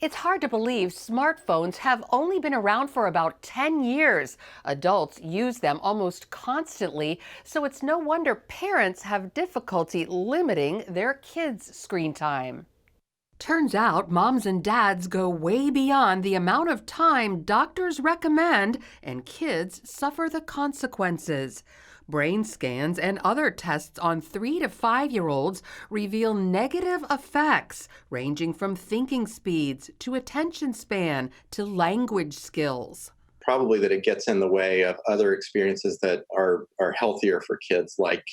It's hard to believe smartphones have only been around for about 10 years. Adults use them almost constantly, so it's no wonder parents have difficulty limiting their kids' screen time. Turns out moms and dads go way beyond the amount of time doctors recommend, and kids suffer the consequences. Brain scans and other tests on 3 to 5-year-olds reveal negative effects ranging from thinking speeds to attention span to language skills. Probably that it gets in the way of other experiences that are healthier for kids, like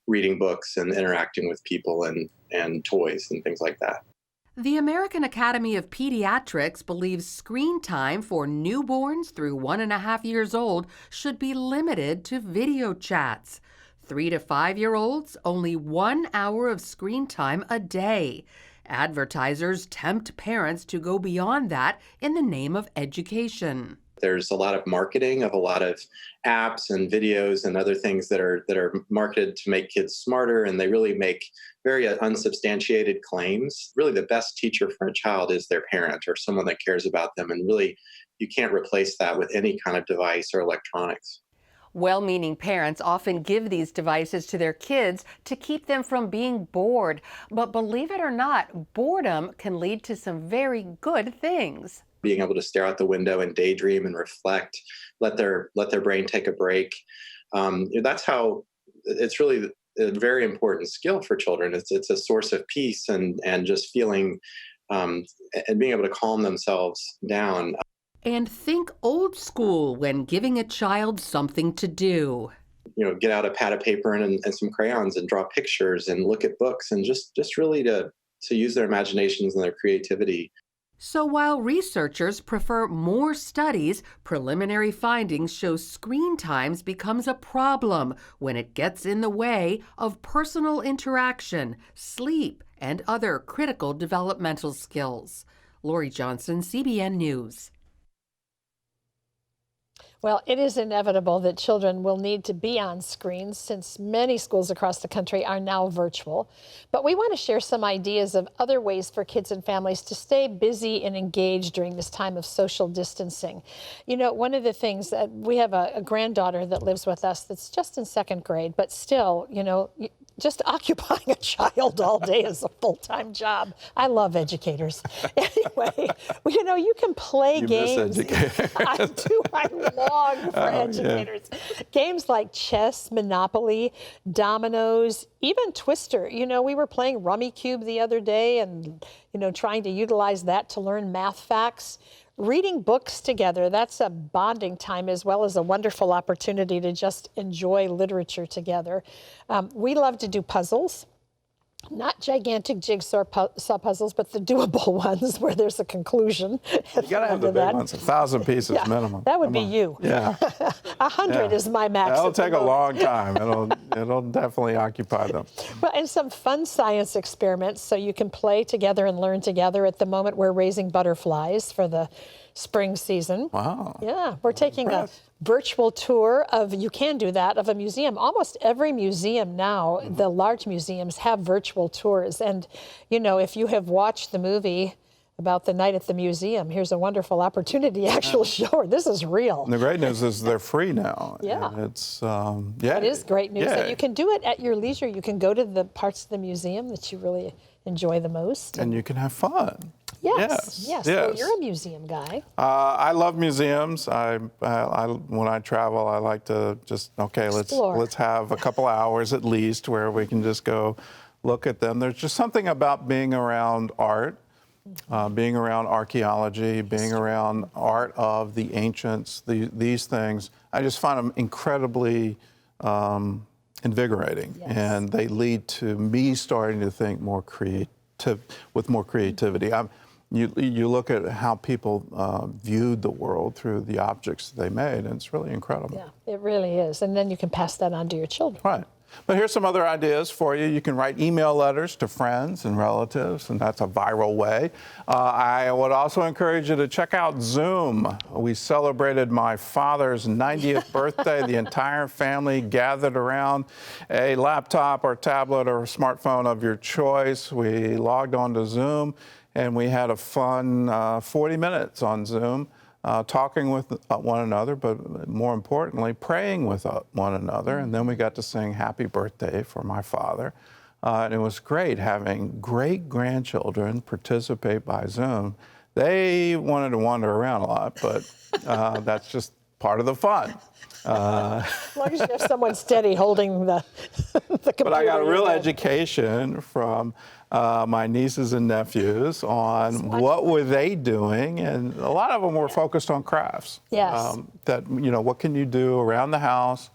reading books and interacting with people and toys and things like that. The American Academy of Pediatrics believes screen time for newborns through 1.5 years old should be limited to video chats. 3 to 5-year-olds, only 1 hour of screen time a day. Advertisers tempt parents to go beyond that in the name of education. There's a lot of marketing of a lot of apps and videos and other things that are marketed to make kids smarter, and they really make very unsubstantiated claims. Really, the best teacher for a child is their parent or someone that cares about them, and really, you can't replace that with any kind of device or electronics. Well-meaning parents often give these devices to their kids to keep them from being bored. But believe it or not, boredom can lead to some very good things. Being able to stare out the window and daydream and reflect, let their brain take a break. That's how it's really a very important skill for children. It's a source of peace and just feeling and being able to calm themselves down. And think old school when giving a child something to do. Get out a pad of paper and some crayons and draw pictures and look at books and just really to use their imaginations and their creativity. So while researchers prefer more studies, preliminary findings show screen times becomes a problem when it gets in the way of personal interaction, sleep, and other critical developmental skills. Lorie Johnson, CBN News. Well, it is inevitable that children will need to be on screens since many schools across the country are now virtual. But we want to share some ideas of other ways for kids and families to stay busy and engaged during this time of social distancing. One of the things that we have a granddaughter that lives with us that's just in 2nd grade, but still, just occupying a child all day is a full-time job. I love educators. Anyway, you can play games. I do. I long for educators. Yeah. Games like chess, Monopoly, dominoes, even Twister. We were playing Rummy Cube the other day and, trying to utilize that to learn math facts. Reading books together, that's a bonding time as well as a wonderful opportunity to just enjoy literature together. We love to do puzzles. Not gigantic jigsaw puzzles, but the doable ones where there's a conclusion. You gotta have the big ones, 1,000 pieces minimum. That would be you. Yeah. 100 is my max. That'll take a long time. It'll definitely occupy them. Well, and some fun science experiments so you can play together and learn together. At the moment, we're raising butterflies for the spring season. Wow. Yeah, we're taking a virtual tour of a museum. Almost every museum now, the large museums have virtual tours. And, if you have watched the movie about the night at the museum, here's a wonderful opportunity to actually show her this is real. And the great news is they're free now. Yeah. And it's, It is great news that you can do it at your leisure. You can go to the parts of the museum that you really enjoy the most. And you can have fun. Yes. Well, you're a museum guy. I love museums. When I travel, I like to just, let's have a couple hours at least where we can just go look at them. There's just something about being around art, being around archaeology, being around art of the ancients, these things. I just find them incredibly invigorating, and they lead to me starting to think with more creativity. You look at how people viewed the world through the objects they made, and it's really incredible. Yeah, it really is. And then you can pass that on to your children. Right. But here's some other ideas for you. You can write email letters to friends and relatives, and that's a viral way. I would also encourage you to check out Zoom. We celebrated my father's 90th birthday. The entire family gathered around a laptop or tablet or smartphone of your choice. We logged on to Zoom and we had a fun 40 minutes on Zoom, talking with one another, but more importantly, praying with one another. And then we got to sing Happy Birthday for my father. And it was great having great-grandchildren participate by Zoom. They wanted to wander around a lot, but that's just part of the fun. As long as you have someone steady holding the computer. But I got a real education from my nieces and nephews on what were they doing, and a lot of them were focused on crafts. Yes. That, what can you do around the house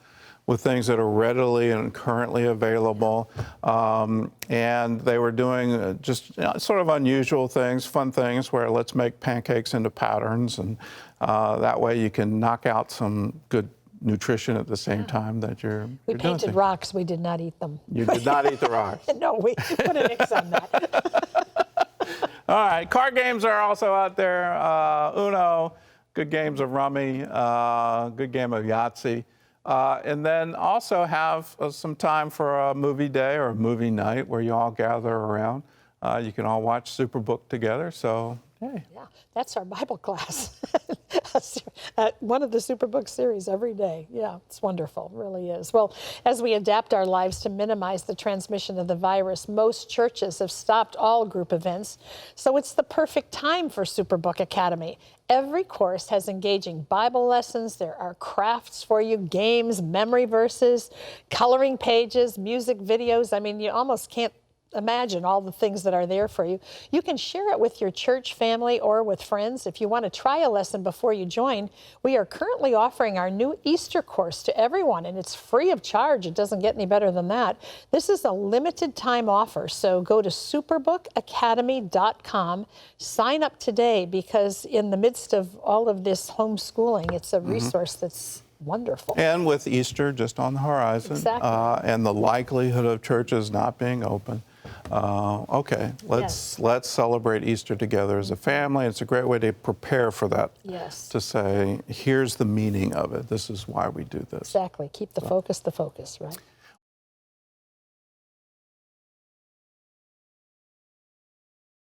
with things that are readily and currently available. And they were doing just sort of unusual things, fun things, where let's make pancakes into patterns, and that way you can knock out some good nutrition at the same time that you're We doing painted things. rocks. We did not eat them. You did not eat the rocks. No, we put an X on that. All right, card games are also out there. Uno, good games of rummy, good game of Yahtzee. And then also have some time for a movie day or a movie night where you all gather around. You can all watch Superbook together, so hey. Yeah, that's our Bible class. One of the Superbook series every day. Yeah, it's wonderful, it really is. Well, as we adapt our lives to minimize the transmission of the virus, most churches have stopped all group events, so it's the perfect time for Superbook Academy. Every course has engaging Bible lessons. There are crafts for you, games, memory verses, coloring pages, music videos. I mean, you almost can't imagine all the things that are there for you. You can share it with your church family or with friends. If you want to try a lesson before you join, we are currently offering our new Easter course to everyone, and it's free of charge. It doesn't get any better than that. This is a limited time offer, so go to superbookacademy.com. Sign up today, because in the midst of all of this homeschooling, it's a resource that's wonderful. And with Easter just on the horizon, Exactly. and the likelihood of churches not being open, okay, let's celebrate Easter together as a family. It's a great way to prepare for that. Yes. To say, here's the meaning of it. This is why we do this. Exactly. Keep the focus, right?